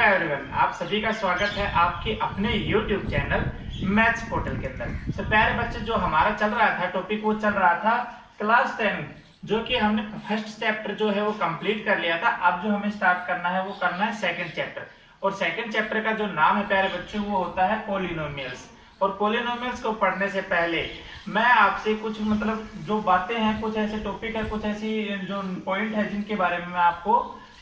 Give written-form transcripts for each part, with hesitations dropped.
Everyone, आप सभी का स्वागत है आपके अपने YouTube चैनल मैथ्स पोर्टल के अंदर। तो प्यारे बच्चे, जो हमारा चल रहा था टॉपिक, वो चल रहा था क्लास 10, जो कि हमने फर्स्ट चैप्टर जो है वो कंप्लीट कर लिया था। अब जो हमें स्टार्ट करना है वो करना है सेकंड चैप्टर, और सेकंड चैप्टर का जो नाम है प्यारे बच्चों वो होता है पॉलिनोमियल्स। और पॉलिनोमियल्स को पढ़ने से पहले मैं आपसे कुछ जो बातें हैं, कुछ ऐसे टॉपिक है, कुछ ऐसी जो पॉइंट है जिनके बारे में मैं आपको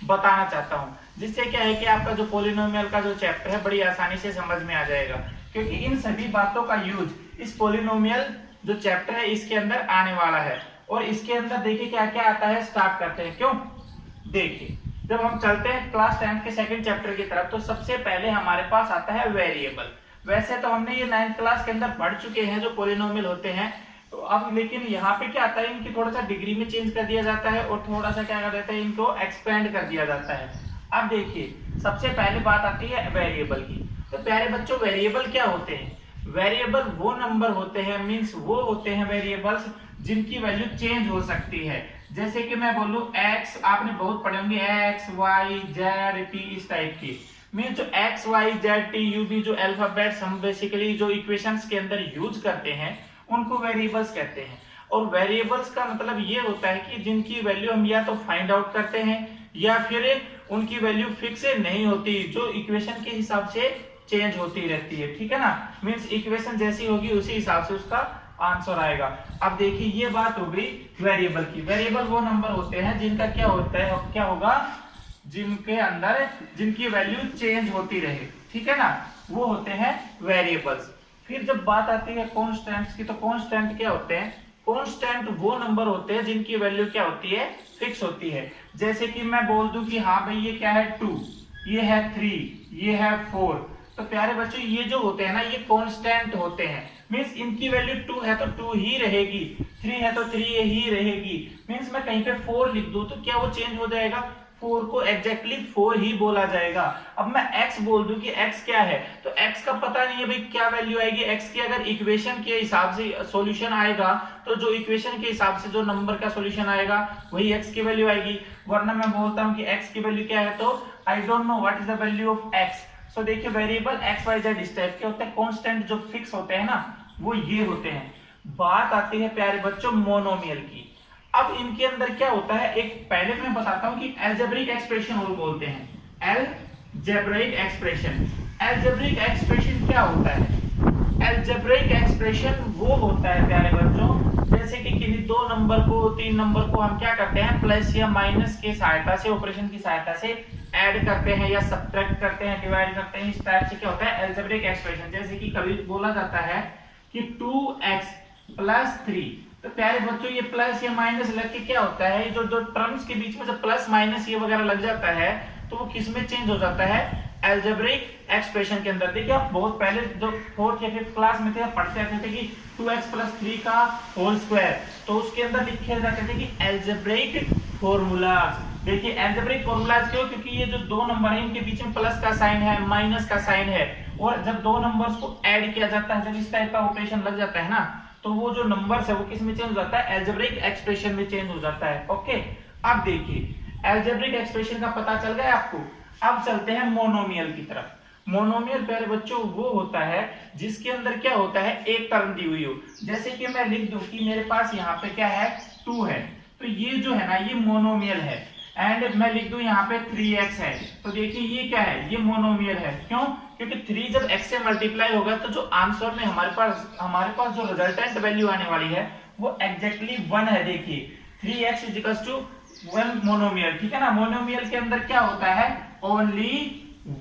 बताना चाहता हूं, जिससे क्या है कि आपका जो पॉलिनोमियल का जो चैप्टर है बड़ी आसानी से समझ में आ जाएगा, क्योंकि इन सभी बातों का यूज इस पॉलिनोमियल जो चैप्टर है इसके अंदर आने वाला है। और इसके अंदर देखिए क्या क्या आता है, स्टार्ट करते हैं। क्यों, देखिए जब हम चलते हैं क्लास 10 के सेकंड चैप्टर की तरफ, तो सबसे पहले हमारे पास आता है वेरिएबल। वैसे तो हमने ये 9th क्लास के अंदर पढ़ चुके हैं जो पॉलिनोमियल होते हैं, तो अब लेकिन यहाँ पे क्या आता है, इनकी थोड़ा सा डिग्री में चेंज कर दिया जाता है और थोड़ा सा क्या कर देते हैं, इनको एक्सपेंड कर दिया जाता है। अब देखिए सबसे पहले बात आती है वेरिएबल की। तो प्यारे बच्चों, वेरिएबल क्या होते हैं? वेरिएबल वो नंबर होते हैं, मींस वो होते हैं वेरिएबल्स जिनकी वैल्यू चेंज हो सकती है। जैसे कि मैं बोलूं x, आपने बहुत पढ़े होंगे x, y, z, t, इस टाइप की। मींस जो x, y, z, t, u, v जो अल्फाबेट्स हम बेसिकली जो इक्वेशंस के अंदर यूज करते हैं उनको वेरिएबल्स कहते हैं। और वेरिएबल्स का मतलब ये होता है कि जिनकी वैल्यू हम या तो फाइंड आउट करते हैं या फिर उनकी वैल्यू फिक्स नहीं होती, जो इक्वेशन के हिसाब से चेंज होती रहती है। ठीक है ना, मींस इक्वेशन जैसी होगी उसी हिसाब से उसका आंसर आएगा। अब देखिए ये बात हो गई वेरिएबल की। वेरिएबल वो नंबर होते हैं जिनका क्या होता है, क्या होगा, जिनके अंदर जिनकी वैल्यू चेंज होती रहे। ठीक है ना, वो होते हैं वेरिएबल्स। फिर जब बात आती है कांस्टेंट्स की, तो कांस्टेंट क्या होते हैं? कांस्टेंट वो नंबर होते हैं जिनकी वैल्यू क्या होती है, फिक्स होती है। जैसे कि मैं बोल दूं कि हाँ भाई ये क्या है 2, ये है 3, ये है 4, तो प्यारे बच्चों ये जो होते हैं ना ये कांस्टेंट होते हैं। मींस इनकी वैल्यू 2 है तो 2 ही रहेगी, 3 है तो 3 ही रहेगी। मींस मैं कहीं पे 4 लिख दूं तो क्या वो चेंज हो जाएगा? 4 को एग्जैक्टली 4 ही बोला जाएगा। अब मैं x बोल दूं कि x क्या है, तो x का पता नहीं है भाई क्या वैल्यू आएगी। x की अगर इक्वेशन के हिसाब से सॉल्यूशन आएगा तो जो इक्वेशन के हिसाब से जो नंबर का सॉल्यूशन आएगा वही x की वैल्यू आएगी। वरना मैं बोलता हूं कि x की वैल्यू क्या है, तो I don't know what is the value of x। सो देखिए वेरिएबल x, y, z इस टाइप के होते हैं। कांस्टेंट जो फिक्स होते हैं ना वो ये होते हैं। बात आती है प्यारे बच्चों मोनोमियल की। अब इनके अंदर क्या होता है, एक पहले मैं बताता हूं कि अलजेब्रिक एक्सप्रेशन वो बोलते हैं। अलजेब्रिक एक्सप्रेशन, अलजेब्रिक एक्सप्रेशन क्या होता है? अलजेब्रिक एक्सप्रेशन वो होता है प्यारे बच्चों, जैसे कि किसी 2 नंबर को 3 नंबर को हम क्या करते हैं, प्लस या माइनस की सहायता से, ऑपरेशन की सहायता से ऐड करते हैं या सब्ट्रैक्ट करते हैं, डिवाइड करते हैं। इस टाइप से क्या होता है अलजेब्रिक एक्सप्रेशन। जैसे कि कभी बोला जाता है कि 2x प्लस 3, तो प्यारे बच्चों ये प्लस या माइनस लग के क्या होता है, जो दो टर्म्स के बीच में जब प्लस माइनस ये वगैरह लग जाता है तो वो किस में चेंज हो जाता है, अलजेब्रिक एक्सप्रेशन के अंदर। देखिए आप बहुत पहले जो 4th या 5th क्लास में थे पढ़ते आते थे कि 2x प्लस 3 का होल स्क्वायर, तो उसके अंदर लिखे जाते थे कि अलजेब्रिक फॉर्मूलाज। देखिए अलजेब्रिक फॉर्मूलाज क्यों, क्योंकि ये जो 2 नंबर है इनके बीच में प्लस का साइन है, माइनस का साइन है, और जब 2 नंबर्स को ऐड किया जाता है, जब इस टाइप का ऑपरेशन लग जाता है ना, तो वो जो नंबर्स है वो किस में चेंज हो जाता है, अलजेब्रिक एक्सप्रेशन में चेंज हो जाता है। ओके, अब देखिए अलजेब्रिक एक्सप्रेशन का पता चल गया आपको। अब चलते हैं मोनोमियल की तरफ। मोनोमियल प्यारे बच्चों वो होता है जिसके अंदर क्या होता है, एक टर्म दी हुई हो। जैसे कि मैं लिख दूं कि मेरे पास यहाँ पे क्या है 2 है, तो ये जो है ना ये मोनोमियल है। एंड मैं लिख दूं यहाँ पे 3x है, तो देखिए ये क्या है, ये मोनोमियल है। क्यों? क्योंकि 3 जब x से मल्टीप्लाई होगा तो जो आंसर में हमारे पास जो रिजल्टेंट वैल्यू आने वाली है वो एग्जैक्टली 1 है। देखिए 3x इज 1 मोनोमियल। ठीक है ना, मोनोमियल के अंदर क्या होता है, ओनली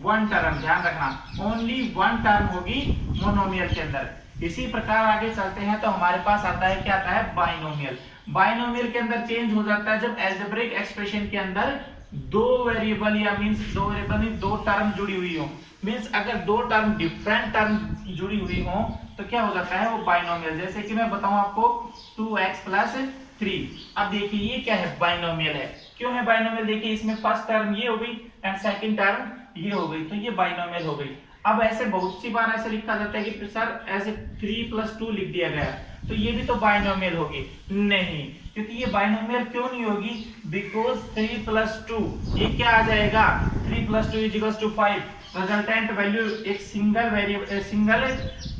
1 टर्म, ध्यान रखना, ओनली 1 टर्म होगी मोनोमियल के अंदर। इसी प्रकार आगे चलते हैं तो हमारे पास आता है, क्या आता है, बाइनोमियल। बाइनोमियल के अंदर चेंज हो जाता है जब अलजेब्रिक एक्सप्रेशन के अंदर 2 वेरिएबल या मींस 2 वेरिएबल नहीं 2 टर्म जुड़ी हुई हो। मींस अगर 2 टर्म डिफरेंट टर्म जुड़ी हुई हो तो क्या हो जाता है वो बाइनोमियल। जैसे कि मैं बताऊं आपको 2x प्लस 3। अब देखिए ये क्या है, बाइनोमियल है। क्यों है बाइनोमियल? देखिए इसमें फर्स्ट टर्म ये हो गई एंड सेकंड टर्म ये हो गई, तो ये बाइनोमियल हो गई। अब ऐसे बहुत सी बार ऐसे लिखा जाता है कि सर ऐसे 3 + 2 लिख दिया गया, तो ये भी तो बाइनोमियल होगी। नहीं, क्योंकि ये बाइनोमियल क्यों नहीं होगी? बिकॉज 3 + 2 ये क्या आ जाएगा? 3 + 2 = 5। रिजल्टेंट वैल्यू एक सिंगल वेरिएबल सिंगल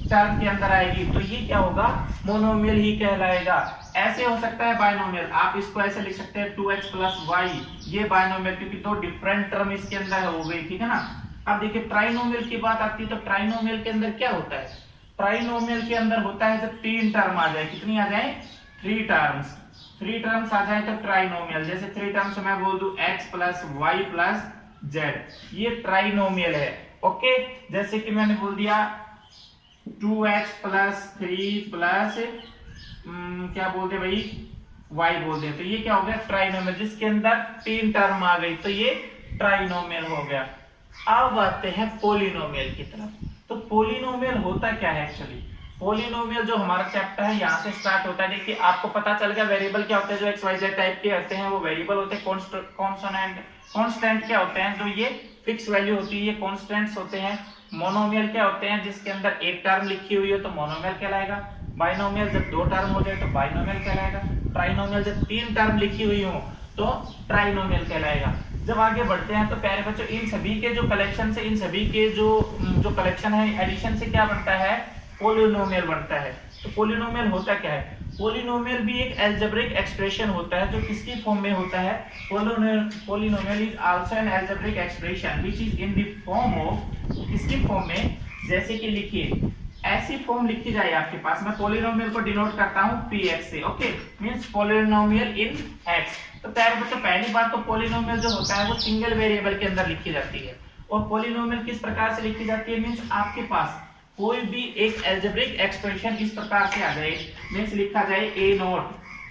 टर्म के अंदर आएगी, तो ये क्या होगा? मोनोमियल ही कहलाएगा। ऐसे हो सकता है बाइनोमियल, आप इसको ऐसे लिख सकते हैं 2x + y, ये बाइनोमियल, क्योंकि दो डिफरेंट टर्म इसके अंदर हो गई, ठीक है ना। अब देखिए ट्राइनोमियल की बात आती है, तो ट्राइनोमियल के अंदर क्या होता है? ट्राइनोमियल के अंदर होता है जब 3 टर्म आ जाए। कितनी आ जाए? 3 टर्म्स। 3 टर्म्स आ जाए तो ट्राइनोमियल। जैसे 3 टर्म्स मैं बोल दूं x + y + z, ये ट्राइनोमियल है। ओके, जैसे कि मैंने बोल दिया 2x + 3 प्लस क्या बोलते भाई? y बोल दे, तो ये क्या हो गया? ट्राइनोमियल, जिसके अंदर 3 टर्म आ गई, तो ये ट्राइनोमियल हो गया। अब आते हैं पोलिनोमियल की तरफ। तो पोलिनोमियल होता क्या है एक्चुअली? पोलिनोमियल जो हमारा चैप्टर है यहाँ से स्टार्ट होता है। देखिए आपको पता चल गया वेरिएबल क्या होते हैं, जो XYZ टाइप के होते हैं वो वेरिएबल होते हैं। कांस्टेंट क्या होते हैं? जो ये फिक्स वैल्यू होती है, ये कांस्टेंट्स होते हैं। मोनोमियल क्या होते हैं? जिसके अंदर एक टर्म लिखी हुई हो तो मोनोमियल कहलाएगा। बाइनोमियल जब 2 टर्म हो जाए तो बाइनोमियल कहलाएगा। ट्राइनोमियल जब 3 टर्म लिखी हुई हो तो ट्राइनोमियल कहलाएगा। जब आगे बढ़ते हैं तो प्यारे बच्चों, इन सभी के जो कलेक्शन से, इन सभी के जो कलेक्शन है, एडिशन से क्या बनता है? पोलिनोमियल बनता है। तो पोलिनोमियल होता क्या है? पोलिनोमियल भी एक अलजेब्रिक एक्सप्रेशन होता है, जो किसकी फॉर्म में होता है? Polynomial is also an algebraic expression which is in the form of, किसकी फॉर्म में? जैसे कि लिखिए, ऐसी फॉर्म लिखी जाए आपके पास, मैं पोलिनोमियल को डिनोट करता हूं px से। ओके, मींस पोलिनोमियल इन x। तो प्यारे बच्चों, पहली बात तो पोलिनोमियल जो होता है वो सिंगल वेरिएबल के अंदर लिखी जाती है। और पोलिनोमियल किस प्रकार से लिखी जाती है? मींस आपके पास कोई भी एक अलजेब्रिक एक्सप्रेशन इस प्रकार से आ जाए, मींस लिखा जाए a0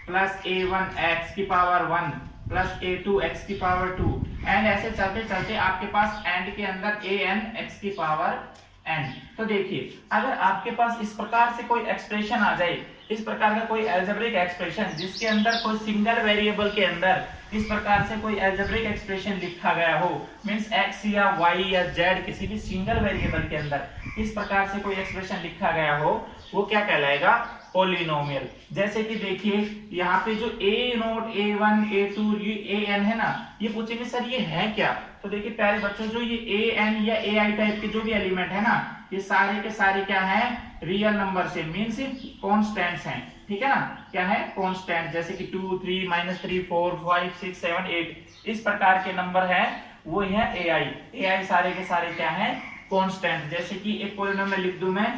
+ a1x⁴ plus a2x⁴ and ऐसे चलते चलते आपके पास एंड के अंदर anx⁴n। तो देखिए, अगर आपके पास इस प्रकार से कोई एक्सप्रेशन आ जाए, इस प्रकार का कोई अलजेब्रिक एक्सप्रेशन जिसके अंदर कोई सिंगल वेरिएबल के अंदर इस प्रकार से कोई अलजेब्रिक एक्सप्रेशन लिखा गया हो, मींस x या y या z किसी भी सिंगल वेरिएबल के अंदर इस प्रकार से कोई एक्सप्रेशन लिखा गया हो, वो क्या कहलाएगा? पोलिनोमियल। जैसे कि देखिए यहाँ पे जो a0 a1 a2 ये an है ना, ये पूछेंगे सर ये है क्या? तो देखिए प्यारे बच्चों, जो ये an या ai टाइप के जो भी एलिमेंट है ना, ये सारे के सारे क्या है? रियल नंबर से, मींस कांस्टेंट्स हैं, ठीक है ना। क्या है? कांस्टेंट। जैसे कि 2 3 -3 4 5 6 7 8 इस प्रकार के नंबर है, वो है ai सारे के सारे क्या है? कांस्टेंट। जैसे कि एक पोलिनोमियल लिख दूं मैं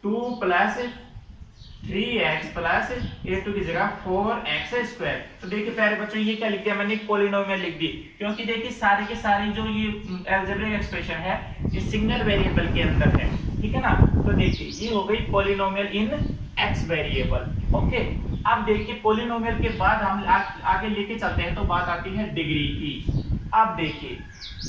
2 + 3x + a2 की जगह 4x²। तो देखिए प्यारे बच्चों, ये क्या लिख दिया मैंने? पोलिनोमियल लिख दी, क्योंकि देखिए सारे के सारे जो ये अलजेब्रिक एक्सप्रेशन है ये सिंगल वेरिएबल के अंदर है, ठीक है ना। तो देखिए ये हो गई पोलिनोमियल इन x वेरिएबल। ओके, अब देखिए पोलिनोमियल के बाद हम आगे लेके चलते हैं, तो बात आती है डिग्री की। अब देखिए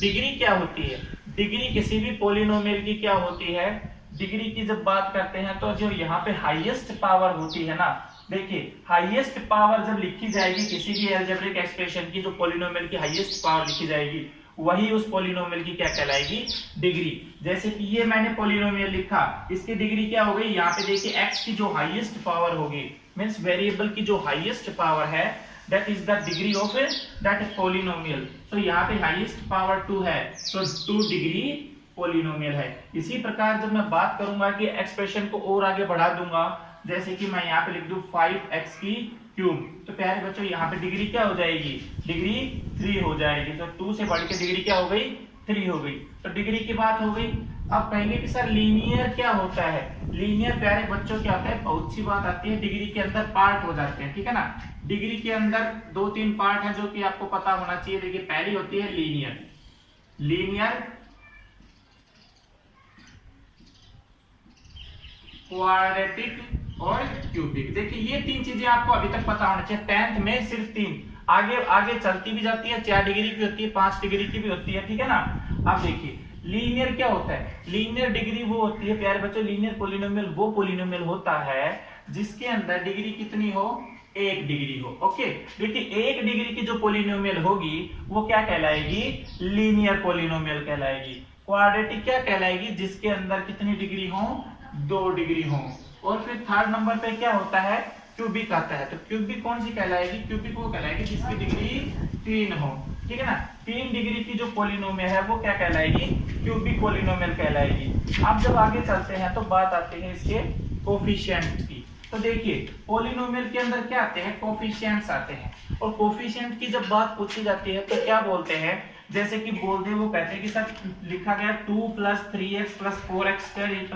डिग्री क्या होती है? डिग्री किसी भी पोलिनोमियल की क्या होती है? डिग्री की जब बात करते हैं तो जो यहाँ पे हाईएस्ट पावर होती है ना, देखिए हाईएस्ट पावर जब लिखी जाएगी किसी भी अलजेब्रिक एक्सप्रेशन की, जो पोलिनोमियल की हाईएस्ट पावर लिखी जाएगी, वही उस पोलिनोमियल की क्या कहलाएगी? डिग्री। जैसे कि ये मैंने पोलिनोमियल लिखा, इसकी डिग्री क्या हो गई? यहाँ पे देखिए x की जो हाईएस्ट पावर होगी, मींस वेरिएबल की जो हाईएस्ट पावर है, that is the degree of that polynomial। so यहाँ पे हाईएस्ट पावर 2 है, so 2 डिग्री पोलिनोमियल है। इसी प्रकार जब मैं बात करूंगा कि एक्सप्रेशन को और आगे बढ़ा दूंगा, जैसे कि मैं यहाँ पे लिख दूं 5x⁵, तो प्यारे बच्चों यहाँ पे डिग्री क्या हो जाएगी? डिग्री 3 हो जाएगी। तो 2 से बढ़ के डिग्री क्या हो गई? 3 हो गई। तो डिग्री की बात हो गई। अब कहेंगे कि सर लीनियर क्या होता है? लीनियर प्यारे बच्चों क्या होता है? बहुत सी बात आती है, डिग्री के अंदर पार्ट हो जाते हैं, ठीक है ना। डिग्री के अंदर 2-3 पार्ट है जो कि आपको पता होना चाहिए। देखिए पहली होती है लीनियर, क्वाड्रेटिक और क्यूबिक। देखिए ये 3 चीजें आपको अभी तक पता होना चाहिए। 10th में सिर्फ 3, आगे आगे चलती भी जाती है, 4 डिग्री की होती है, 5 डिग्री की भी होती है, ठीक है ना। अब देखिए लीनियर क्या होता है? लीनियर डिग्री वो होती है प्यारे बच्चों, लीनियर पोलिनोमियल वो पोलिनोमियल होता है जिसके अंदर डिग्री कितनी हो? 1 डिग्री हो। ओके, देखिए 1 डिग्री की जो पोलिनोमियल होगी वो क्या कहलाएगी? लीनियर पोलिनोमियल कहलाएगी। क्वाड्रेटिक क्या कहलाएगी? जिसके अंदर कितनी डिग्री हो? 2 डिग्री हो। और फिर थर्ड नंबर पे क्या होता है, क्यूबिक आता है। तो क्यूबिक कौन सी कहलाएगी, क्यूबिक वो कहलाएगी जिसकी डिग्री 3 हो, ठीक है ना। 3 डिग्री की जो पोलिनोमियल है वो क्या कहलाएगी, क्यूबिक पोलिनोमियल कहलाएगी। अब जब आगे चलते हैं तो बात आती है इसके कोफिशिएंट की। तो देखिए पोलिनोमियल के अंदर क्या आते हैं, कोफिशिएंट्स आते हैं। और कोफिशिएंट की जब बात पूछी जाती है तो क्या बोलते हैं, जैसे कि बोल दे वो कहते हैं कि सर लिखा गया 2 + 3x + 4x² +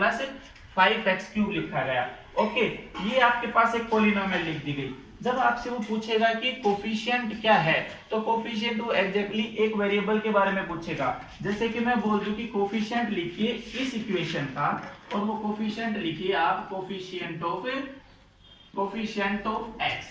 5x³ लिखा गया। ओके, ये आपके पास एक पोलिनोमियल लिख दी गई। जब आपसे वो पूछेगा कि कोफिशिएंट क्या है, तो कोफिशिएंट वो एग्जैक्टली एक वेरिएबल के बारे में पूछेगा। जैसे कि मैं बोल दूं कि कोफिशिएंट लिखिए इस इक्वेशन का, और वो कोफिशिएंट लिखिए आप coefficient of x,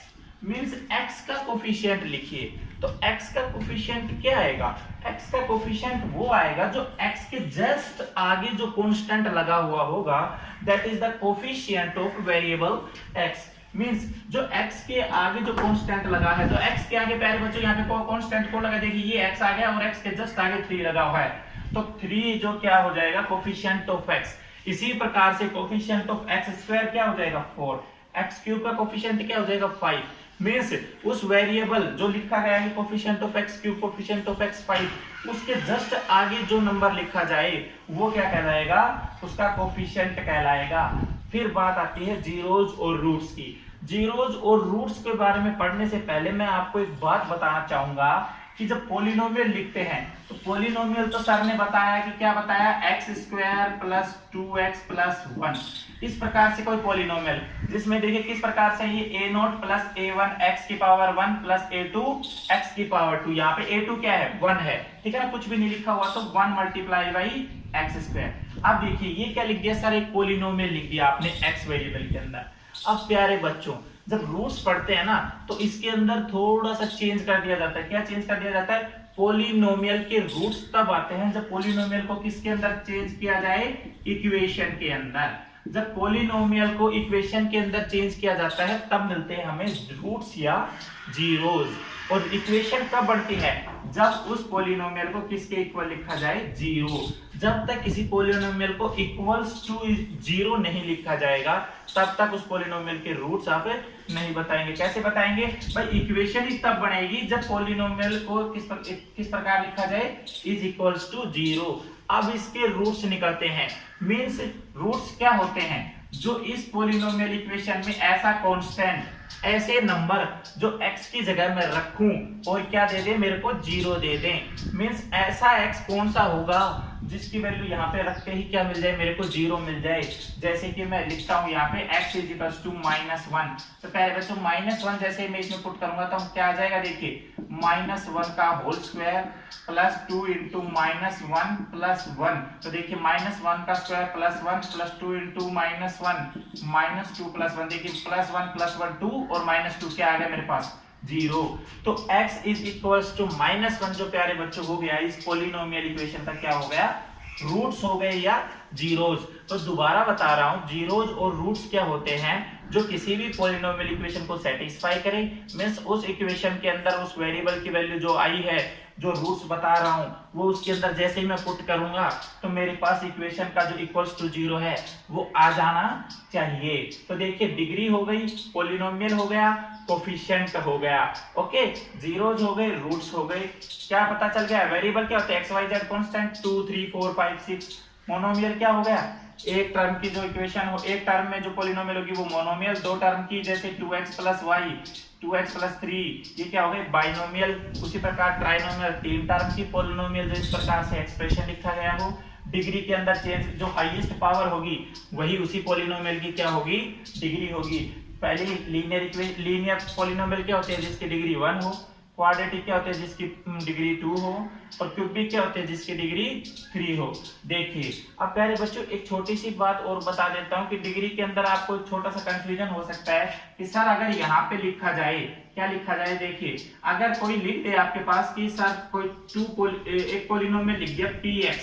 means x का कोफिशिएंट लिखिए। तो x का कोफिशिएंट क्या आएगा, x का कोफिशिएंट वो आएगा जो x के जस्ट आगे जो कांस्टेंट लगा हुआ होगा, that is the coefficient of variable x। Means जो x के आगे जो कांस्टेंट लगा है, तो x के आगे प्यारे बच्चों यहाँ पे कांस्टेंट को लगा, देखिए ये x आ गया और x के जस्ट आगे 3 लगा हुआ है, तो 3 जो क्या हो जाएगा, कोफिशिएंट ऑफ x। इसी प्रकार से कोफिशिएंट ऑफ x² क्या हो जाएगा 4, x³ का कोफिशिएंट क्या हो जाएगा 5। मींस उस वेरिएबल जो लिखा गया है coefficient of x³ coefficient of x5, उसके जस्ट आगे जो नंबर लिखा जाए वो क्या कहलाएगा, उसका कोफिशिएंट कहलाएगा। फिर बात आती है जीरोज और रूट्स की। जीरोज और रूट्स के बारे में पढ़ने से पहले मैं आपको एक बात बताना चाहूंगा कि जब पोलिनोमियल लिखते हैं तो पोलिनोमियल तो सर ने बताया कि क्या बताया, x² + 2x + 1, इस प्रकार से कोई पोलिनोमियल जिसमें देखिए किस प्रकार से ये a0 + a1 x⁴ + a2 x⁴ 2, यहाँ पे a2 क्या है 1 है, ठीक है ना, कुछ भी नहीं लिखा हुआ, तो 1 × x²। अब देखिए ये क्या लिख दिया सर, एक पोलिनोमियल लिख दिया आपने x वेरिएबल के अंदर। अब प्यारे बच्चों जब रूट्स पढ़ते हैं ना तो इसके अंदर थोड़ा सा चेंज कर दिया जाता है। क्या चेंज कर दिया जाता है, पोलिनोमियल के रूट्स तब आते हैं जब पोलिनोमियल को किसके अंदर चेंज किया जाए, इक्वेशन के अंदर। जब पोलिनोमियल को इक्वेशन के अंदर चेंज किया जाता है तब मिलते हैं हमें रूट्स या जीरोज। और इक्वेशन कब बढ़ती है, जब उस पोलिनोमियल को किसके इक्वल लिखा जाए, 0। जब तक किसी पोलिनोमियल को इक्वल्स टू 0 नहीं लिखा जाएगा तब तक उस पोलिनोमियल के रूट्स आप नहीं बताएंगे। कैसे बताएंगे भाई, इक्वेशन ही तब बनेगी जब पोलिनोमियल को किस प्रकार लिखा जाए, = 0। अब इसके रूट्स निकलते हैं, मींस रूट्स क्या होते हैं, जो इस पोलिनोमियल इक्वेशन में ऐसा कांस्टेंट, ऐसे नंबर जो x की जगह में रखूं और क्या दे दे, मेरे को 0 दे दें। मींस ऐसा x कौन सा होगा जिसकी वैल्यू यहाँ पे रखते ही क्या मिल जाए, मेरे को 0 मिल जाए। जैसे कि मैं लिखता हूँ यहाँ पे x = -1, तो पहले बच्चों -1 जैसे मैं इसमें पुट करूंगा तो क्या आ जाएगा, देखिए -1 का होल स्क्वायर + 2 × -1 + 1, तो देखिए -1 का स्क्वायर +1 + 2 × -1 -2 + 1, देखिए +1 + 1 2 और -2 क्या आ गया मेरे पास 0। तो x = -1 जो प्यारे बच्चों हो गया इस पोलिनोमियल इक्वेशन का क्या हो गया, रूट्स हो गए या जीरोज। तो दोबारा बता रहा हूं, जीरोज और रूट्स क्या होते हैं, जो किसी भी पोलिनोमियल इक्वेशन को सेटिस्फाई करें। मींस उस इक्वेशन के अंदर उस वेरिएबल की वैल्यू जो आई है, जो रूट्स बता रहा हूं वो उसके अंदर जैसे ही मैं पुट करूंगा तो मेरे पास इक्वेशन का जो = 0 है वो आ जाना चाहिए। तो देखिए डिग्री हो गई, पोलिनोमियल हो गया, कोफिशिएंट हो गया, ओके, जीरोज हो गए, रूट्स हो गए। क्या पता चल गया, वेरिएबल क्या होते हैं, XYZ कांस्टेंट, 2 3 4 5 6। मोनोमियल क्या हो गया, एक टर्म की जो इक्वेशन हो, एक टर्म में जो पोलिनोमियल होगी वो मोनोमियल, दो टर्म की जैसे 2x + y 2x + 3, ये क्या हो गए बाइनोमियल। उसी प्रकार ट्राइनोमियल, 3 टर्म की पोलिनोमियल जो इस प्रकार से एक्सप्रेशन लिखा गया हो। डिग्री के अंदर चेंज, जो हाईएस्ट पावर होगी वही उसी पोलिनोमियल की क्या होगी, डिग्री होगी। पहले लीनियर पोलिनोमियल क्या होते हैं, जिसकी डिग्री 1 हो, क्वाड्रेटिक क्या होते हैं जिसकी डिग्री 2 हो, और क्यूबिक क्या होते हैं जिसकी डिग्री 3 हो। देखिए अब प्यारे बच्चों एक छोटी सी बात और बता देता हूं कि डिग्री के अंदर आपको एक छोटा सा कंफ्यूजन हो सकता है कि सर अगर यहाँ पे लिखा जाए, क्या लिखा जाए, देखिए अगर कोई लिख दे आपके पास कि सर कोई एक पोलिनोमियल लिख दिया px,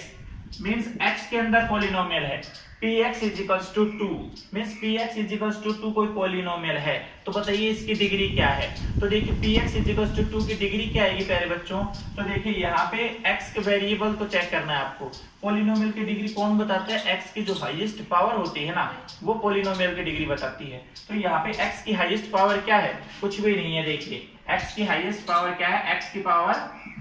मीन्स x के अंदर पॉलिनोमियल है, px is equals to 2 means px is equals to 2 कोई पॉलिनोमियल है, तो बताइए इसकी डिग्री क्या है। तो देखिए px इज इक्वल्स टू 2 की डिग्री क्या आएगी प्यारे बच्चों। तो देखिए यहाँ पे x के वेरिएबल को चेक करना है आपको। पॉलिनोमियल की डिग्री कौन बताता है, x की जो हाईएस्ट पावर होती है ना वो पॉलिनोमियल की डिग्री बताती है। तो यहाँ पे x की हाईएस्ट पावर क्या है, कुछ भी नहीं है। देखिए x की हाईएस्ट पावर क्या है, x की पावर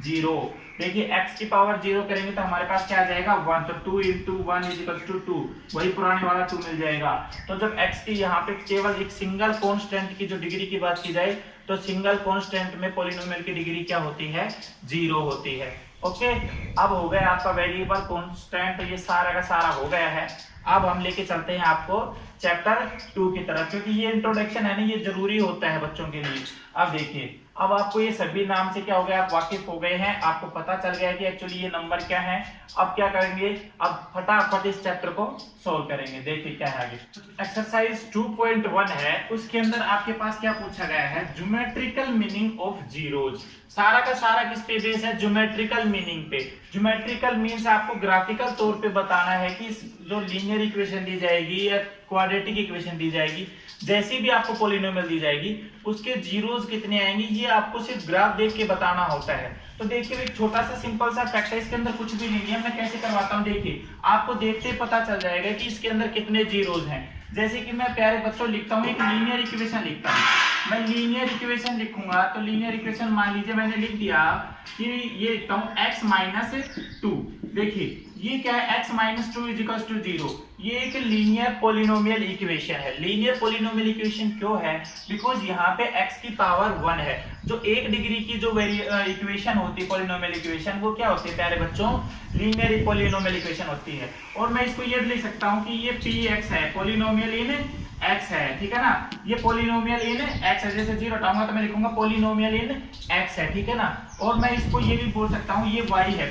0। देखिए x की पावर 0 करेंगे तो हमारे पास क्या आ जाएगा 1, तो 2 into 1 is equals to 2, वही पुराने वाला 2 मिल जाएगा। तो जब x की यहाँ पे केवल एक सिंगल कांस्टेंट की जो डिग्री की बात की जाए तो सिंगल कांस्टेंट में पॉलिनोमियल की डिग्री क्या होती है, 0 होती है। ओके, अब हो गया आपका वेरिएबल कांस्टेंट, ये सारा का सारा हो गया है। अब हम लेके चलते हैं आपको चैप्टर 2 की तरफ, क्योंकि ये इंट्रोडक्शन है ना, ये जरूरी होता है बच्चों के लिए। अब देखिए, अब आपको ये सभी नाम से क्या हो गया, आप वाकिफ हो गए हैं, आपको पता चल गया है कि एक्चुअली ये नंबर क्या है। अब क्या करेंगे, अब फटाफट इस चैप्टर को सोल्व करेंगे। देखिए क्या है आगे, एक्सरसाइज 2.1 है, उसके अंदर आपके पास क्या पूछा गया है, ज्योमेट्रिकल मीनिंग ऑफ जीरोज। सारा का सारा किस पे बेस है, ज्योमेट्रिकल मीनिंग पे। ज्योमेट्रिकल मीन्स आपको ग्राफिकल तौर पे बताना है कि जो लीनियर इक्वेशन दी जाएगी या क्वाड्रेटिक इक्वेशन दी जाएगी, जैसी भी आपको पॉलिनोमियल दी जाएगी उसके जीरोज कितने आएंगे, ये आपको सिर्फ ग्राफ देख के बताना होता है। तो देखिए एक छोटा सा सिंपल सा फैक्ट है, इसके अंदर कुछ भी नहीं है। मैं कैसे करवाता हूँ, देखिए आपको देखते ही पता चल जाएगा कि इसके अंदर कितने जीरोज हैं। जैसे कि मैं प्यारे बच्चों लिखता हूँ, एक लीनियर इक्वेशन लिखता हूँ। मैं लीनियर इक्वेशन लिखूंगा तो लीनियर इक्वेशन मान लीजिए मैंने लिख दिया कि ये लिखता हूँ x माइनस 2। देखिए ये क्या है, x minus 2 is equals to 0। ये एक लीनियर पॉलिनोमियल इक्वेशन है। लीनियर पॉलिनोमियल इक्वेशन क्यों है, बिकॉज यहाँ पे x की पावर 1 है। जो 1 डिग्री की जो इक्वेशन होती है पॉलिनोमियल इक्वेशन, वो क्या होती है प्यारे बच्चों, लीनियर पॉलिनोमियल इक्वेशन होती है। और मैं इसको ये भी लिख सकता हूँ कि ये px है, पॉलिनोमियल इन x है, ठीक है ना। ये पॉलिनोमियल इन x है, जैसे 0 हटाऊंगा तो मैं लिखूंगा पॉलिनोमियल इन x है, ठीक है ना। और मैं इसको ये भी बोल सकता हूँ ये y है,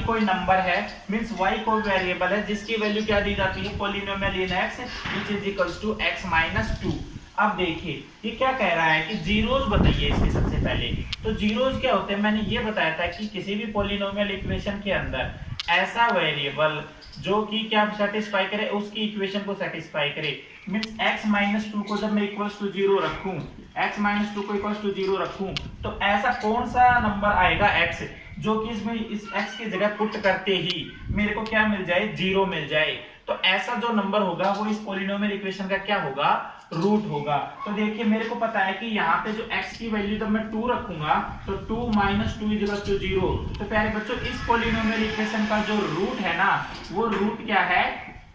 कोई नंबर है, मींस y कोई वेरिएबल है जिसकी वैल्यू क्या दी जाती है, polynomial in x which is equals to x minus 2। अब देखिए ये क्या कह रहा है कि जीरोज बताइए इसके सबसे पहले। तो जीरोज क्या होते हैं, मैंने ये बताया था कि किसी भी पॉलिनोमियल इक्वेशन के अंदर ऐसा वेरिएबल जो कि क्या सेटिस्फाई करे, उसकी इक्वेशन को सेटिस्फाई करे। मींस x माइनस 2 को जब मैं इक्वल्स टू 0 रखूं, x माइनस 2 को इक्वल्स टू 0 रखूं, तो ऐसा कौन सा नंबर आएगा x जो कि इसमें इस x की जगह पुट करते ही मेरे को क्या मिल जाए, 0 मिल जाए। तो ऐसा जो नंबर होगा वो इस पॉलिनोमियल इक्वेशन का क्या होगा, रूट होगा। तो देखिए मेरे को पता है कि यहाँ पे जो x की वैल्यू जब मैं 2 रखूंगा तो 2 माइनस 2 इज इक्वल टू 0। तो प्यारे बच्चों इस पॉलिनोमियल इक्वेशन का जो रूट है ना, वो रूट क्या है,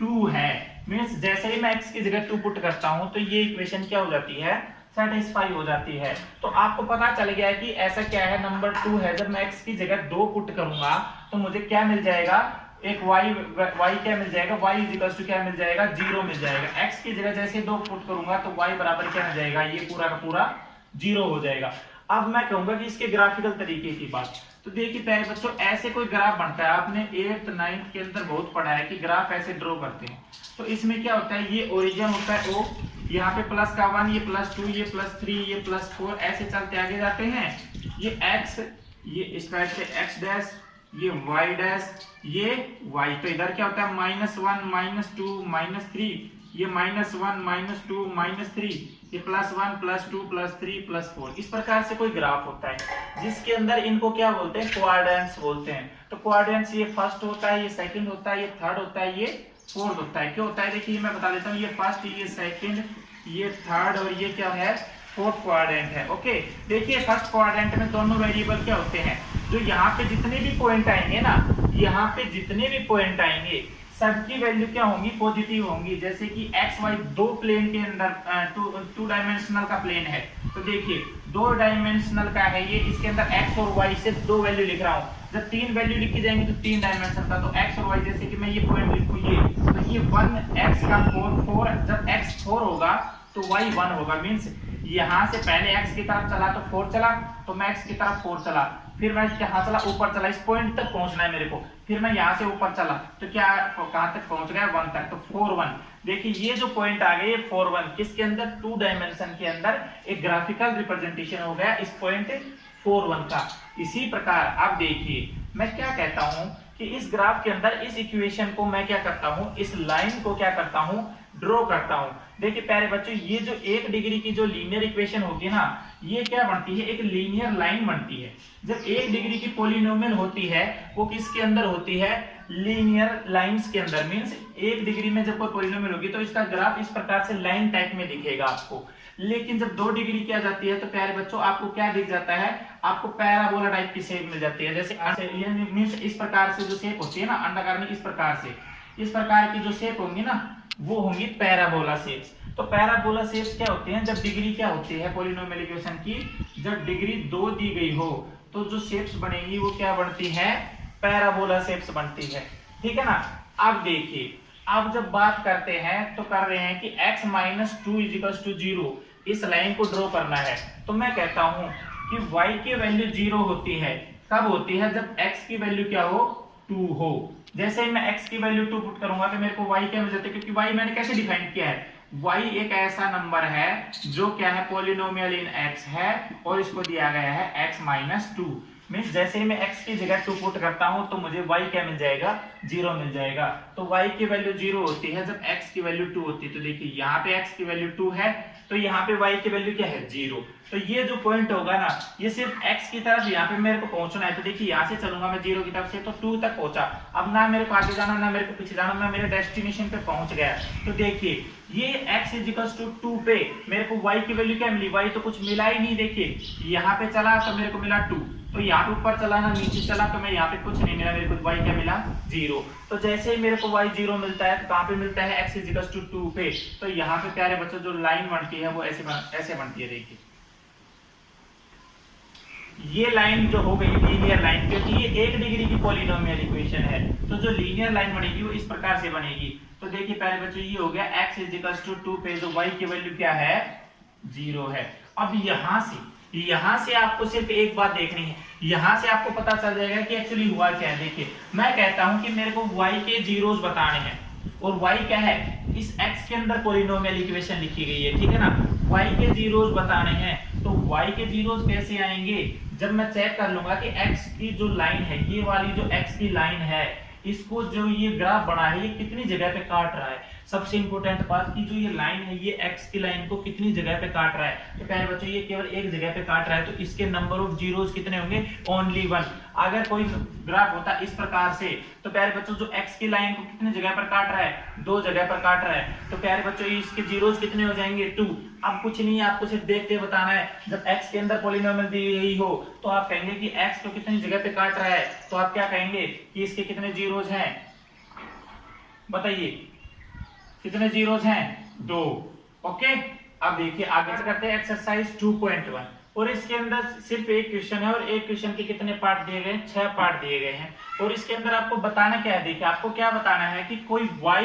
2 है। मींस जैसे ही मैं x की जगह 2 पुट करता हूं तो ये इक्वेशन क्या हो जाती है, सेटिस्फाई हो जाती है। तो आपको पता चल गया है कि ऐसा क्या है, नंबर 2 है। जब मैं x की जगह 2 पुट करूंगा तो मुझे क्या मिल जाएगा, एक y क्या मिल जाएगा, y इज इक्वल टू क्या मिल जाएगा, 0 मिल जाएगा। x की जगह जैसे 2 पुट करूंगा तो y बराबर क्या मिल जाएगा, ये पूरा का पूरा 0 हो जाएगा। अब मैं कहूंगा कि इसके ग्राफिकल तरीके की बात, तो देखिए प्यारे बच्चों ऐसे कोई ग्राफ बनता है, आपने 8th 9th के अंदर बहुत पढ़ा है कि ग्राफ ऐसे ड्रॉ करते हैं। तो इसमें क्या होता है, ये ओरिजिन होता है O, यहाँ पे प्लस का 1, ये +2, ये +3, ये +4, ऐसे चलते आगे जाते हैं। ये x, ये इस टाइप से x डैश, ये y डैश, ये y। तो इधर क्या होता है, -1 -2 -3, ये -1 -2 -3, ये +1 +2 +3 +4। इस प्रकार से कोई ग्राफ होता है जिसके अंदर इनको क्या बोलते हैं, क्वाड्रेंट्स बोलते हैं। तो क्वाड्रेंट्स ये फर्स्ट होता है, ये सेकंड होता है, ये थर्ड होता है, ये फोर्थ होता है। क्यों होता है, देखिए मैं बता देता हूँ, ये फर्स्ट, ये सेकंड, ये थर्ड और ये क्या है, फोर्थ क्वाड्रेंट है। ओके, देखिए फर्स्ट क्वाड्रेंट में दोनों वेरिएबल क्या होते हैं, जो यहाँ पे जितने भी पॉइंट आएंगे ना, यहाँ पे जितने भी पॉइंट आएंगे सबकी वैल्यू क्या होंगी, पॉजिटिव होंगी। जैसे कि एक्स वाई दो प्लेन के अंदर टू डायमेंशनल का प्लेन है, तो देखिए 2 डायमेंशनल का है ये, इसके अंदर एक्स और वाई से 2 वैल्यू लिख रहा हूँ। जब 3 वैल्यू लिखी जाएंगी तो 3 डायमेंशन का, तो एक्स और वाई, जैसे कि मैं ये पॉइंट लिखूँ ये, तो ये 1 x का 4, जब x 4 होगा तो y 1 होगा। मीन्स यहाँ से पहले x की तरफ चला तो 4 चला, तो मैं x की तरफ 4 चला, फिर मैं यहाँ चला ऊपर चला, इस पॉइंट तक पहुंचना है मेरे को, फिर मैं यहाँ से ऊपर चला तो क्या कहाँ तक पहुंच गया, 1 तक, तो 4 1। देखिए ये जो पॉइंट आ गए 4 1, किसके अंदर, 2 डायमेंशन के अंदर एक ग्राफिकल रिप्रेजेंटेशन हो गया इस पॉइंट 4 1 का। इसी प्रकार अब देखिए मैं क्या कहता हूँ कि इस ग्राफ के अंदर इस इक्वेशन को मैं क्या करता हूं, इस लाइन को क्या करता हूं, ड्रॉ करता हूं। देखिए प्यारे बच्चों, ये जो 1 डिग्री की जो लीनियर इक्वेशन होती है ना, ये क्या बनती है, एक लीनियर लाइन बनती है। जब 1 डिग्री की पॉलिनोमियल होती है वो किसके अंदर होती है, लीनियर लाइंस के अंदर। मींस 1 डिग्री में जब कोई पॉलिनोमियल होगी तो इसका ग्राफ इस प्रकार से लाइन टाइप में दिखेगा आपको। लेकिन जब 2 डिग्री की आ जाती है तो प्यारे बच्चों आपको क्या दिख जाता है, आपको पैराबोला टाइप की शेप मिल जाती है। जैसे मींस इस प्रकार से जो शेप होती है ना अंडाकार में, इस प्रकार की जो शेप होंगी ना वो होंगी पैराबोला शेप्स। तो पैराबोला शेप्स क्या होती हैं, जब डिग्री क्या होती है पॉलिनोमियल इक्वेशन की, जब डिग्री 2 दी गई हो तो जो शेप्स बनेगी वो क्या बनती है, पैराबोला शेप्स बनती है। ठीक है ना। अब देखिए, अब जब बात करते हैं तो कर रहे हैं कि x - 2 = 0, इस लाइन को ड्रॉ करना है। तो मैं कहता हूं कि y की वैल्यू 0 होती है। कब होती है, जब x की वैल्यू क्या हो, 2 हो। जैसे ही मैं x की वैल्यू 2 पुट करूंगा तो मेरे को y क्या मिल जाता है, क्योंकि y मैंने कैसे डिफाइन किया है, y एक ऐसा नंबर है जो क्या है, पॉलिनोमियल इन x है और इसको दिया गया है x - 2। मींस जैसे ही मैं x की जगह 2 पुट करता हूं तो मुझे y क्या मिल जाएगा, 0 मिल जाएगा। तो y की वैल्यू 0 होती है जब x की वैल्यू 2 होती है। तो देखिए यहाँ पे x की वैल्यू 2 है तो यहाँ पे y की वैल्यू क्या है, 0। तो ये जो पॉइंट होगा ना, ये सिर्फ x की तरफ यहाँ पे मेरे को पहुंचना है। तो देखिए यहाँ से चलूंगा मैं 0 की तरफ से तो 2 तक पहुंचा। अब ना मेरे को आगे जाना ना मेरे को पीछे जाना, मैं मेरे डेस्टिनेशन पे पहुंच गया। तो देखिए ये x = 2 पे मेरे को y की वैल्यू क्या मिली, y तो कुछ मिला ही नहीं। देखिए यहाँ पे चला तो मेरे को मिला 2, तो यहाँ पे ऊपर चला ना नीचे चला तो मैं यहाँ पे कुछ नहीं मिला, मेरे को y क्या मिला, 0। तो जैसे ही मेरे को y 0 मिलता है तो कहाँ पे मिलता है, x = 2 पे। तो यहाँ पे प्यारे बच्चों जो लाइन बनती है वो ऐसे बनती है। देखिए ये लाइन जो हो गई लीनियर लाइन, क्योंकि ये 1 डिग्री की पॉलिनोमियल इक्वेशन है तो जो लीनियर लाइन बनेगी वो इस प्रकार से बनेगी। तो देखिए प्यारे बच्चों ये हो गया x = 2 पे जो y की वैल्यू क्या है, 0 है। अब यहाँ से आपको सिर्फ एक बात देखनी है, यहाँ से आपको पता चल जाएगा कि एक्चुअली हुआ क्या है। देखिए मैं कहता हूं कि मेरे को y के जीरोस बताने हैं और y क्या है, इस x के अंदर पॉलिनोमियल इक्वेशन लिखी गई है। ठीक है ना, y के जीरोस बताने हैं। तो y के जीरोस कैसे आएंगे, जब मैं चेक कर लूंगा कि x की जो लाइन है, ये वाली जो x की लाइन है, इसको जो ये ग्राफ बना है ये कितनी जगह पे काट रहा है। सबसे इंपॉर्टेंट बात की जो ये लाइन है ये x की लाइन को कितनी जगह पे काट रहा है। तो प्यारे बच्चों ये केवल एक जगह पे काट रहा है, तो इसके नंबर ऑफ जीरोस कितने होंगे, ओनली 1। अगर कोई ग्राफ होता इस प्रकार से तो प्यारे बच्चों जो x की लाइन को कितनी जगह पर काट रहा है, 2 जगह पर काट रहा है। तो प्यारे बच्चों इसके जीरोस कितने हो जाएंगे, 2। अब कुछ नहीं है, आपको सिर्फ देख के बताना है। जब x के अंदर पॉलिनोमियल दी गई हो तो आप कहेंगे कि x को कितनी जगह पे काट रहा है, तो आप क्या कहेंगे कि इसके कितने जीरोस हैं, बताइए कितने जीरोस हैं, 2। ओके। अब देखिए आगे से करते हैं एक्सरसाइज 2.1 और इसके अंदर सिर्फ एक क्वेश्चन है और एक क्वेश्चन के कितने पार्ट दिए गए हैं, 6 पार्ट दिए गए हैं। और इसके अंदर आपको बताना क्या है, देखिए आपको क्या बताना है कि कोई y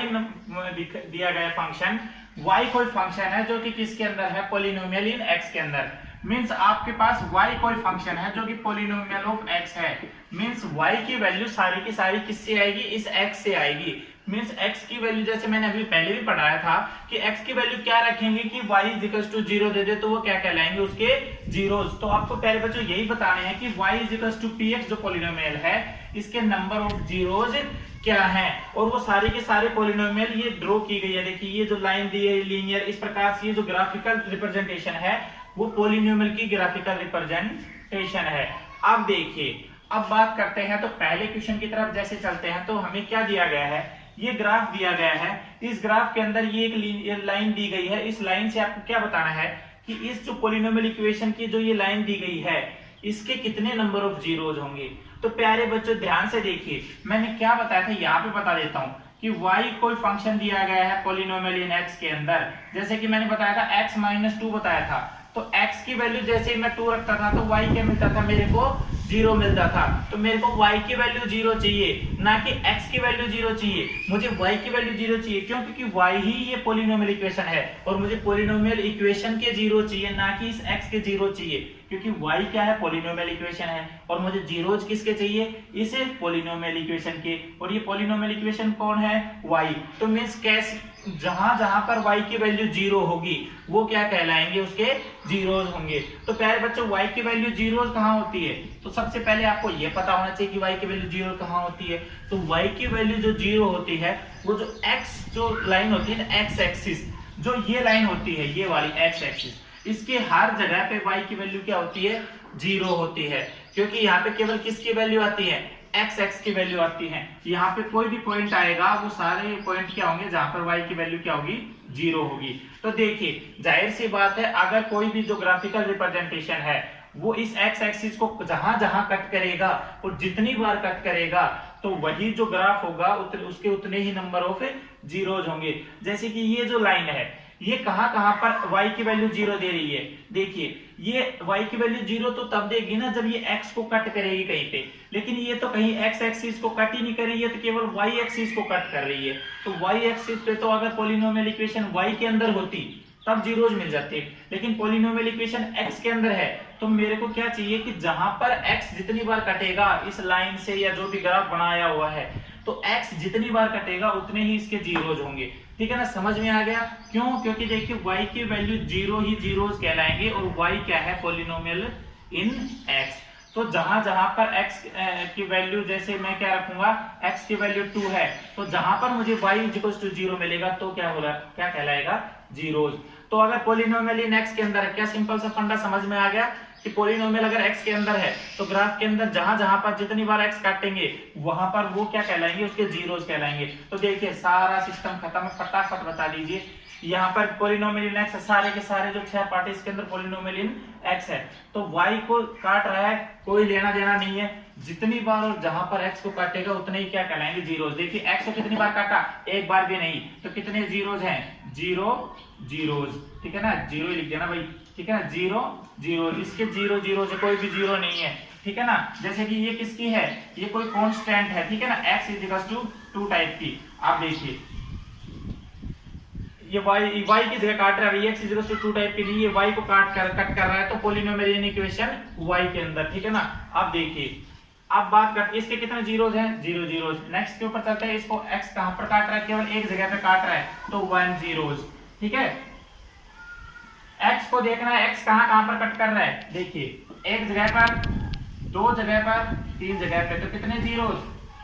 दिया गया फंक्शन, y कोई फंक्शन है जो कि किसके अंदर है, पॉलिनोमियल इन x के अंदर। मींस आपके पास y कोई फंक्शन है जो कि पॉलिनोमियल ऑफ x है। मींस y की वैल्यू सारी की सारी किससे आएगी, इस x से आएगी। मींस x की वैल्यू जैसे मैंने अभी पहले भी पढ़ाया था कि x की वैल्यू क्या रखेंगे कि y = 0 दे दे तो वो क्या कहलाएंगे, उसके जीरोस। तो आपको पहले बच्चों यही बताने हैं कि y = px जो पॉलिनोमियल है इसके नंबर ऑफ जीरोस क्या है। और वो सारे के सारे पॉलिनोमियल ये ड्रॉ की गई है। देखिए ये जो लाइन दी है लीनियर, इस प्रकार से ये जो ग्राफिकल रिप्रेजेंटेशन है वो पॉलिनोमियल की ग्राफिकल रिप्रेजेंटेशन है। अब देखिए अब बात करते हैं तो पहले क्वेश्चन की तरफ जैसे चलते हैं तो हमें क्या दिया गया है, ये ग्राफ दिया गया है। इस ग्राफ के अंदर ये एक लाइन दी गई है। इस लाइन से आपको क्या बताना है कि इस जो पॉलिनोमियल इक्वेशन की जो ये लाइन दी गई है इसके कितने नंबर ऑफ जीरोस होंगे। तो प्यारे बच्चों ध्यान से देखिए, मैंने क्या बताया था यहाँ पे बता देता हूँ कि y कोई फंक्शन दिया गया है पॉलिनोमियल इन x के अंदर। जैसे कि मैंने बताया था x - 2 बताया था, तो x की वैल्यू जैसे ही मैं 2 रखता था तो y क्या मिलता था, मेरे को 0 मिलता था। तो मेरे को y की वैल्यू 0 चाहिए, ना कि x की वैल्यू 0 चाहिए। मुझे y की वैल्यू 0 चाहिए, क्यों, क्योंकि y ही ये पॉलिनोमियल इक्वेशन है और मुझे पॉलिनोमियल इक्वेशन के 0 चाहिए, ना कि इस x के 0 चाहिए, क्योंकि y क्या है, पॉलिनोमियल इक्वेशन है और मुझे जीरोस किसके चाहिए, इस पॉलिनोमियल इक्वेशन के। और ये पॉलिनोमियल इक्वेशन कौन है, y। तो मींस कैसे जहां जहां पर y की वैल्यू 0 होगी वो क्या कहलाएंगे, उसके जीरोस होंगे। तो प्यारे बच्चों y की वैल्यू जीरोस कहां होती है, तो सबसे पहले आपको ये पता होना चाहिए कि y की वैल्यू 0 कहां होती है। तो y की वैल्यू जो 0 होती है, वो जो x जो लाइन होती है ना, x एक्सिस, जो ये लाइन होती है, ये वाली x एक्सिस, इसके हर जगह पे y की वैल्यू क्या होती है, 0 होती है, क्योंकि यहाँ पे केवल किसकी वैल्यू आती है, x की वैल्यू आती है। यहाँ पे कोई भी पॉइंट आएगा, वो सारे पॉइंट क्या होंगे जहां पर y की वैल्यू क्या होगी, 0 होगी। तो देखिए जाहिर सी बात है, अगर कोई भी जो ग्राफिकल रिप्रेजेंटेशन है वो इस x एक्सिस को जहां जहां कट करेगा और जितनी बार कट करेगा, तो वही जो ग्राफ होगा उसके उतने ही नंबर ऑफ जीरोज होंगे। जैसे कि ये जो लाइन है, ये कहां कहां पर y की वैल्यू 0 दे रही है, देखिए ये y की वैल्यू 0 तो तब देगी ना जब ये x को कट करेगी कहीं पे, लेकिन ये तो कहीं x एक्सिस को कट ही नहीं कर रही है, तो केवल y एक्सिस को कट कर रही है। तो y एक्सिस पे तो अगर पॉलिनोमियल इक्वेशन y के अंदर होती तब जीरोज मिल जाते, लेकिन पॉलिनोमियल इक्वेशन x के अंदर है, तो मेरे को क्या चाहिए कि जहां पर x जितनी बार कटेगा इस लाइन से या जो भी ग्राफ बनाया हुआ है, तो x जितनी बार कटेगा उतने ही इसके जीरोज होंगे। ठीक है ना, समझ में आ गया? क्यों? क्योंकि देखिए y की वैल्यू 0 ही जीरोज कहलाएंगे और y क्या है, पॉलिनोमियल इन x। तो जहां जहां पर x की वैल्यू, जैसे मैं क्या रखूंगा, x की वैल्यू 2 है, तो जहां पर मुझे y = 0 मिलेगा तो क्या होगा, क्या कहलाएगा, जीरोज। तो अगर पॉलिनोमियल इन x के अंदर है, क्या सिंपल सा फंडा समझ में आ गया कि पॉलिनोमियल अगर x के अंदर है तो ग्राफ के अंदर जहां जहां पर जितनी बार x काटेंगे वहां पर वो क्या कहलाएंगे, उसके जीरोज कहलाएंगे। तो देखिए सारा सिस्टम खत्म है, फटाफट बता दीजिए। यहाँ पर पॉलिनोमियल इन x, सारे के सारे जो 6 पार्ट इसके अंदर पॉलिनोमियल इन x है, तो y को काट रहा है, कोई लेना देना नहीं है, जितनी बार और जहां पर x को काटेगा उतने ही क्या कहलाएंगे, जीरोज। देखिए x को कितनी बार काटा, एक बार भी नहीं, तो कितने जीरोज हैं, 0 जीरोज। ठीक है ना, 0 ही लिख देना भाई, ठीक है ना, 0 जीरो, इसके 0 0 से कोई भी 0 नहीं है। ठीक है ना, जैसे कि ये किसकी है, ये कोई कांस्टेंट है, ठीक है ना, x = 2 टाइप की। आप देखिए ये y की जगह काट रहा है, x = 2 टाइप के लिए ये y को कट कर रहा है, तो पॉलिनोमियल इक्वेशन y के अंदर। ठीक है ना, अब देखिए, अब बात करते इसके कितने जीरोज हैं, 0 जीरोज। नेक्स्ट के ऊपर चलते हैं, इसको x कहां पर काट रहा है, केवल एक जगह पे काट रहा है, तो 1 जीरोज। ठीक है, x को देखना है x कहां कहां पर कट कर रहा है, देखिए एक जगह पर, दो जगह पर, तीन जगह पे, तो कितने जीरोज,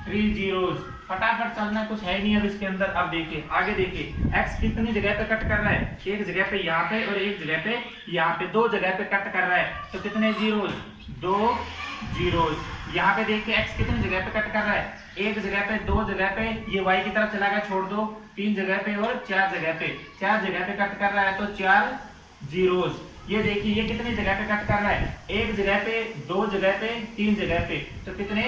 3 जीरोज। फटाफट चलना, कुछ है नहीं अब इसके अंदर। अब देखिए आगे, देखिए x कितनी जगह पे कट कर रहा है, एक जगह पे यहाँ पे और एक जगह पे यहाँ पे, दो जगह पे कट कर रहा है, तो कितने जीरोज, 2 जीरोज। यहाँ पे देखिए x कितनी जगह पे कट कर रहा है, एक जगह पे, दो जगह पे, ये y की तरफ चला गया, छोड़ दो, 3 जगह पे और 4 जगह पे, 4 जगह पे कट कर रहा है, तो 4 जीरोज। ये देखिए ये कितनी जगह पे कट कर रहा है, एक जगह पे, दो जगह पे, 3 जगह पे, तो कितने,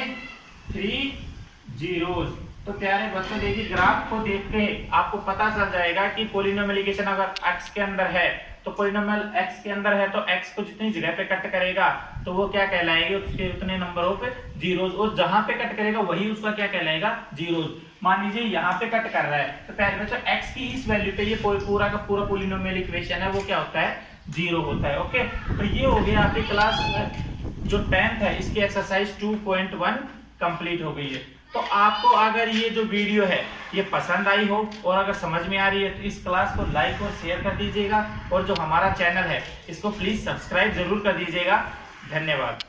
3 जीरोज। तो प्यारे बच्चों देखिए ग्राफ को देख के आपको पता चल जाएगा कि पॉलिनोमियल इक्वेशन अगर x के अंदर है, तो पॉलिनोमियल x के अंदर है, तो x को जितनी जगह पे कट करेगा तो वो क्या कहलाएगी, उसके उतने नंबर ऑफ जीरोज, और जहां पे कट करेगा वही उसका क्या कहलाएगा, जीरोज। मान लीजिए यहाँ पे कट कर रहा है, तो प्यारे बच्चों x की इस वैल्यू पे ये पूरा का पूरा पॉलिनोमियल इक्वेशन है, वो क्या होता है, 0 होता है। ओके, तो ये हो गया आपकी क्लास जो 10th है, इसकी एक्सरसाइज 2.1 कंप्लीट हो गई है। तो आपको अगर ये जो वीडियो है ये पसंद आई हो और अगर समझ में आ रही है, तो इस क्लास को लाइक और शेयर कर दीजिएगा, और जो हमारा चैनल है इसको प्लीज सब्सक्राइब जरूर कर दीजिएगा। धन्यवाद।